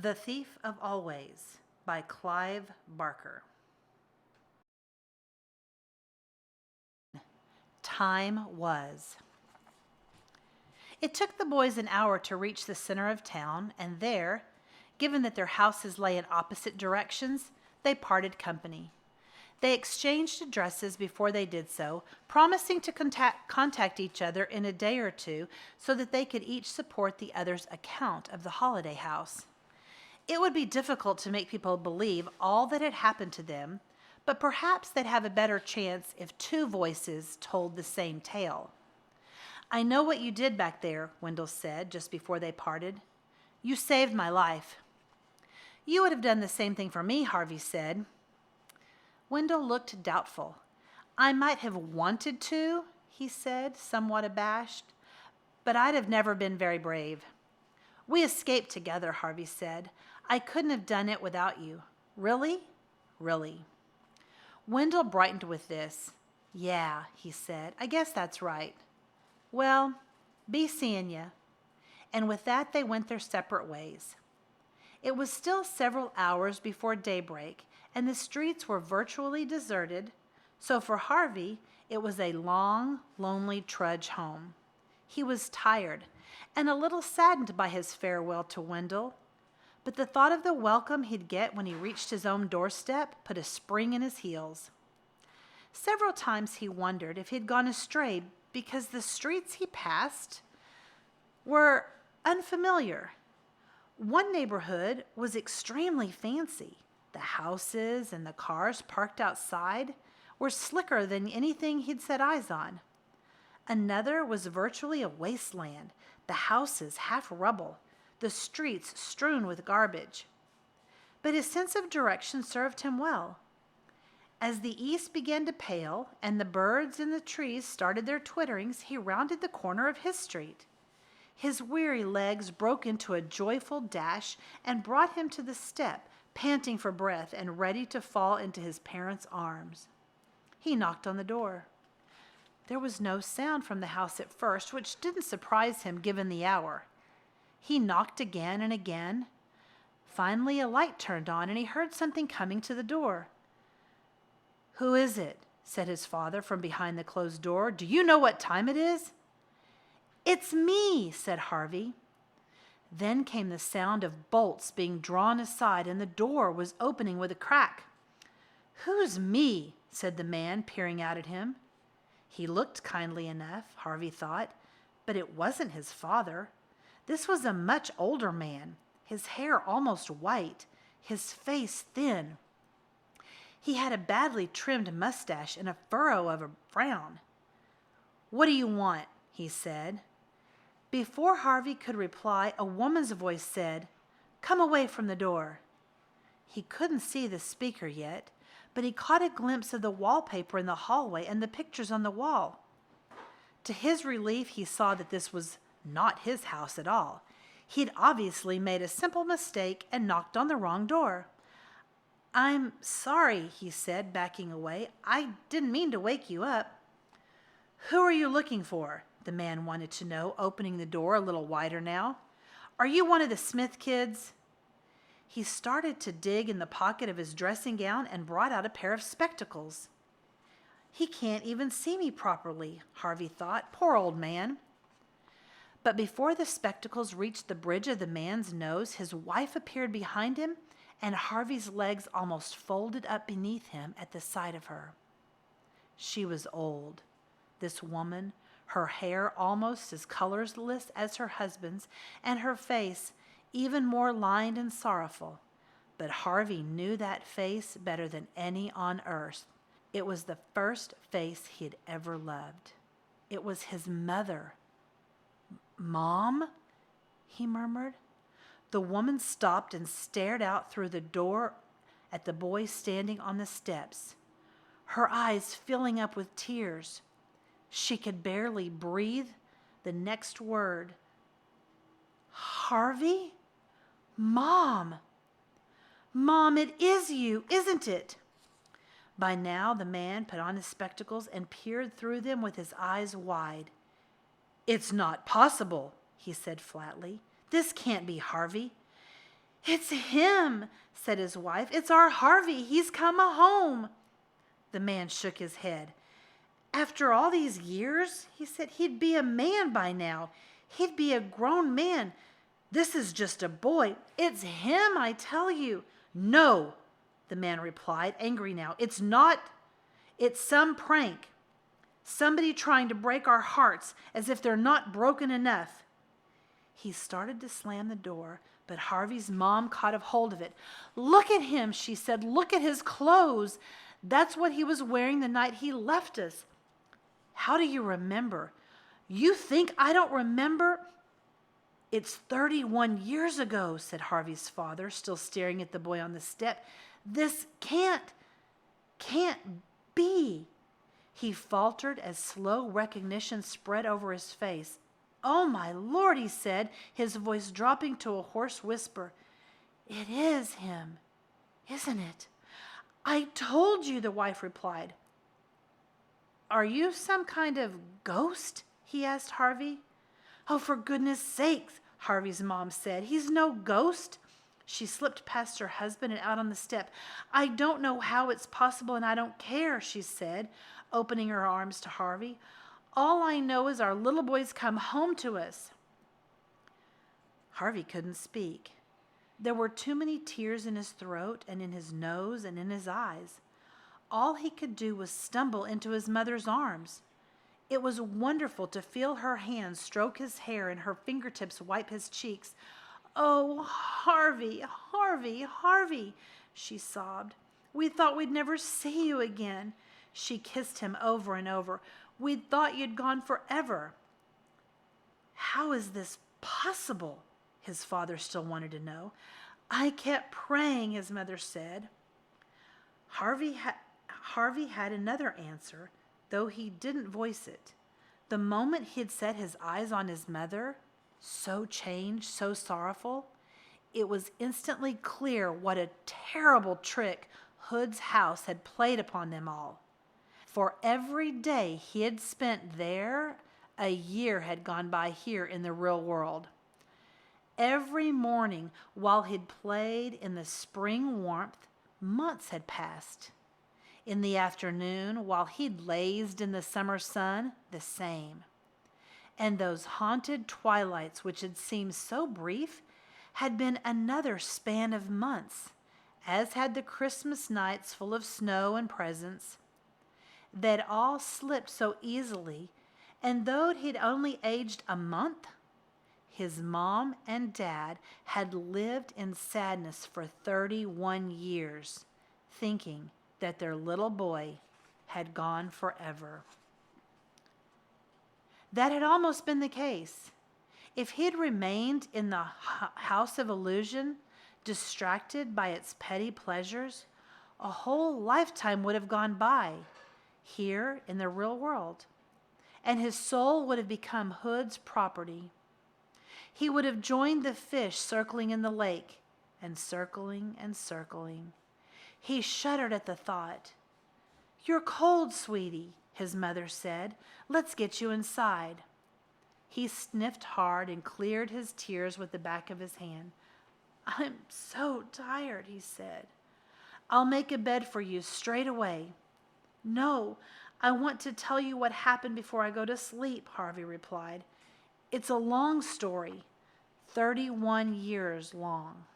The Thief of Always by Clive Barker. Time was. It took the boys an hour to reach the center of town, and there, given that their houses lay in opposite directions, they parted company. They exchanged addresses before they did so, promising to contact each other in a day or two so that they could each support the other's account of the holiday house. It would be difficult to make people believe all that had happened to them, but perhaps they'd have a better chance if two voices told the same tale. "I know what you did back there," Wendell said just before they parted. "You saved my life." "You would have done the same thing for me," Harvey said. Wendell looked doubtful. "I might have wanted to," he said, somewhat abashed, "but I'd have never been very brave." "We escaped together," Harvey said. "I couldn't have done it without you." "Really?" "Really." Wendell brightened with this. "Yeah," he said, "I guess that's right. Well, be seeing ya." And with that they went their separate ways. It was still several hours before daybreak, and the streets were virtually deserted, so for Harvey it was a long, lonely trudge home. He was tired and a little saddened by his farewell to Wendell, but the thought of the welcome he'd get when he reached his own doorstep put a spring in his heels. Several times he wondered if he'd gone astray because the streets he passed were unfamiliar. One neighborhood was extremely fancy. The houses and the cars parked outside were slicker than anything he'd set eyes on. Another was virtually a wasteland, the houses half rubble, the streets strewn with garbage. But his sense of direction served him well. As the east began to pale and the birds in the trees started their twitterings, he rounded the corner of his street. His weary legs broke into a joyful dash and brought him to the step, panting for breath and ready to fall into his parents' arms. He knocked on the door. There was no sound from the house at first, which didn't surprise him given the hour. He knocked again and again. Finally, a light turned on and he heard something coming to the door. "Who is it?" said his father from behind the closed door. "Do you know what time it is?" "It's me," said Harvey. Then came the sound of bolts being drawn aside and the door was opening with a crack. "Who's me?" said the man, peering out at him. He looked kindly enough, Harvey thought, but it wasn't his father. This was a much older man, his hair almost white, his face thin. He had a badly trimmed mustache and a furrow of a frown. "What do you want?" he said. Before Harvey could reply, a woman's voice said, "Come away from the door." He couldn't see the speaker yet, but he caught a glimpse of the wallpaper in the hallway and the pictures on the wall. To his relief, he saw that this was not his house at all. He'd obviously made a simple mistake and knocked on the wrong door. "I'm sorry," he said, backing away. "I didn't mean to wake you up." "Who are you looking for?" the man wanted to know, opening the door a little wider now. "Are you one of the Smith kids?" He started to dig in the pocket of his dressing gown and brought out a pair of spectacles. "He can't even see me properly," Harvey thought. "Poor old man." But before the spectacles reached the bridge of the man's nose, his wife appeared behind him, and Harvey's legs almost folded up beneath him at the sight of her. She was old, this woman, her hair almost as colorless as her husband's, and her face even more lined and sorrowful. But Harvey knew that face better than any on earth. It was the first face he had ever loved. It was his mother. "Mom?" he murmured. The woman stopped and stared out through the door at the boy standing on the steps, her eyes filling up with tears. She could barely breathe the next word. "Harvey? Mom! Mom, it is you, isn't it?" By now the man put on his spectacles and peered through them with his eyes wide. "It's not possible," he said flatly. "This can't be Harvey. "It's him," said his wife. "It's our Harvey. He's come home." The man shook his head. "After all these years," he said, "he'd be a man by now. He'd be a grown man. This is just a boy. It's him, I tell you." "No," the man replied, angry now. "It's not. It's some prank. Somebody trying to break our hearts as if they're not broken enough." He started to slam the door, but Harvey's mom caught a hold of it. "Look at him," she said. "Look at his clothes. That's what he was wearing the night he left us." "How do you remember?" "You think I don't remember?" "It's 31 years ago," said Harvey's father, still staring at the boy on the step. "This can't be." He faltered as slow recognition spread over his face. "Oh, my Lord," he said, his voice dropping to a hoarse whisper. "It is him, isn't it?" "I told you," the wife replied. "Are you some kind of ghost?" he asked Harvey. "Oh, for goodness sakes," Harvey's mom said. "He's no ghost." She slipped past her husband and out on the step. "I don't know how it's possible, and I don't care," she said, opening her arms to Harvey. "All I know is our little boy's come home to us." Harvey couldn't speak. There were too many tears in his throat and in his nose and in his eyes. All he could do was stumble into his mother's arms. It was wonderful to feel her hands stroke his hair and her fingertips wipe his cheeks. "Oh, Harvey, Harvey, Harvey," she sobbed. "We thought we'd never see you again." She kissed him over and over. "We'd thought you'd gone forever." "How is this possible?" his father still wanted to know. "I kept praying," his mother said. Harvey had another answer, though he didn't voice it. The moment he'd set his eyes on his mother, so changed, so sorrowful, it was instantly clear what a terrible trick Hood's house had played upon them all. For every day he had spent there, a year had gone by here in the real world. Every morning while he'd played in the spring warmth, months had passed. In the afternoon, while he'd lazed in the summer sun, the same. And those haunted twilights which had seemed so brief had been another span of months, as had the Christmas nights full of snow and presents. They'd all slipped so easily, and though he'd only aged a month, his mom and dad had lived in sadness for 31 years, thinking that their little boy had gone forever. That had almost been the case. If he'd remained in the house of illusion, distracted by its petty pleasures, a whole lifetime would have gone by here in the real world, and his soul would have become Hood's property. He would have joined the fish circling in the lake, and circling and circling. He shuddered at the thought. "You're cold, sweetie," his mother said. "Let's get you inside." He sniffed hard and cleared his tears with the back of his hand. "I'm so tired," he said. "I'll make a bed for you straight away." "No, I want to tell you what happened before I go to sleep," Harvey replied. "It's a long story, 31 years long."